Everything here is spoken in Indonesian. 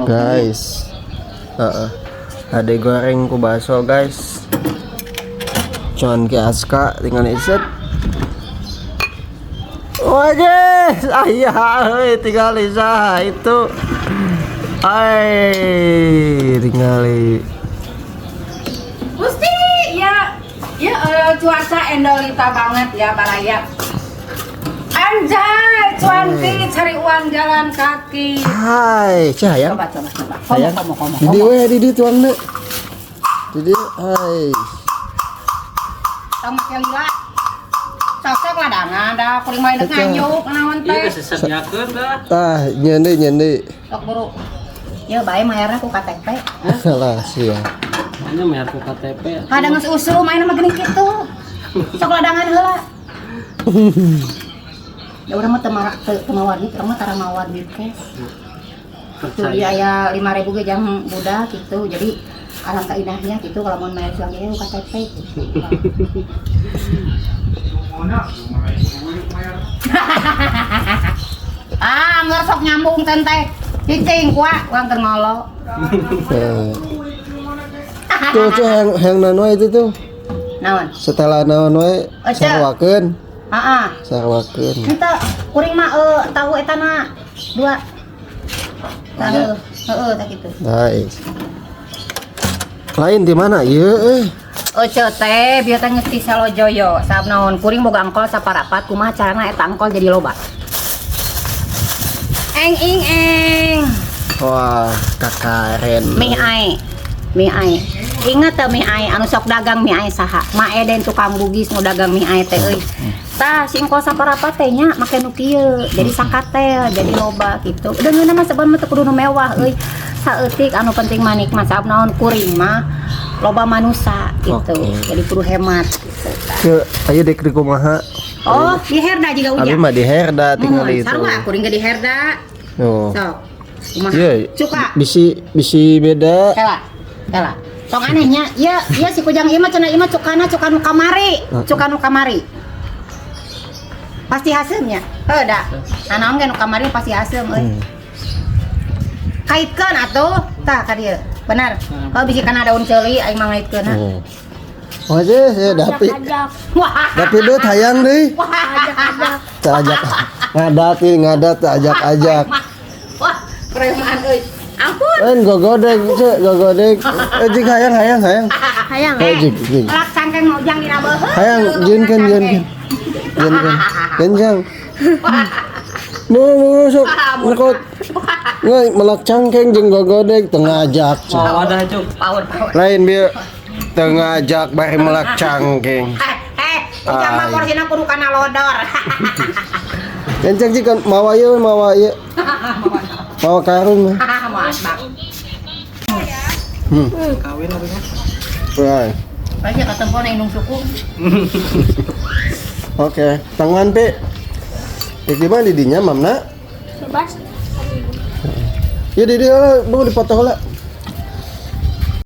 Guys, ada goreng ku bakso guys. Cuman ke Aska tinggal iset. Wajah, ayah, tinggal isa itu. Tinggal. Gusti, ya cuaca endolita banget ya baraya. Anjay, cuanti cari uang jalan kaki. Hai, sayang. Coba. Sayang. Komo. Di tuang nek. Di, hai. Tama kelila. Cocok lah dangan dah kuring main dek nganyuk naon teh. Iya sesatnyakeun dah. Tah, nyende. Sok buru. Ya bae mayarna ku KTP. Salah sia. Hanya mayar ku KTP. Kadang geus usum main mah geuning kitu. Sok ladangan heula. Ya urang mah teu mawar gitu, urang mah tara mawar duit cash. Tuh ya aya 5.000 ge jang budak gitu. Jadi alangkah indahnya gitu kalau mau mayar suami ku KTP. Anggar sok nyambung tenteh. Cicing kuat, uang terngolo. Tuh yang nano itu tuh. Naon? Setelah naon we sarwakeun. Heeh. Sarwakeun. Kita kuring mah tahu eta na 2. Heeh, tak kitu. Nice. Lain di mana? Ieu Teh bieu teh geus ti Salojoyo. Sabab naon kuring boga angkol saparapat kumaha carana eta angkol jadi loba. Eng. Wah, kakaren. Mie ai. Ingat teh mie ai anu sok dagang mie ai saha? Ma Eden tukang bugis nu dagang mie ai teh euy. Tah si engkol saparapat teh nya make nu kieu. Jadi sakatel, jadi loba gitu. Deungeunna mah sebenarnya teu kudu nu mewah euy. Saeutik anu penting mah nikmat sabab naon kuring mah loba manusia gitu. Jadi kudu hemat gitu. Ke aya dek di kumaha? Oh, di Herda juga Abi ujian. mah di Herda tinggal itu. Sarua kuring ge di Herda. Oh. Sok. Kumaha? Iya. Cuka. Bisi beda. Kela. Sok anehnya, ya si kujang ieu mah cenah ieu mah cukana cuka nu kamari. Pasti hasilnya. Heuh da. Anaon ge nu kamari pasti hasil euy. Kaitkeun atuh. Tah ka dieu. Benar. Kalau bisi kana daun ceuli aing mah ngaitkeun. Oh aja ya dapi. Wah. Dapi deut hayang deui. Ajak. Ngadat ajak. Wah, preman euy. Ampun. Lain gogodeg. Jig hayang. Hayang. Jig. Lak sangkeng ujang dina beuheung. Hayang jeunkeun. Genjang. Nu sok ngekot. Ngai melak cangkeng jeung gogodeg teu ngajak. Wadah cuk. Paur. Lain bieu teu ngajak bari melak cangkeng. Ujang mah porsina kudu kana lodor. Kencang sih kan mawa ieu. Mawa karung mah. Mantap. Kawin apa ya? Right. Bae ketemu na indung suku. Oke, tangan Pe. Di mana didinya, Mamna? Bebas. Ya di dia mau dipotong lah.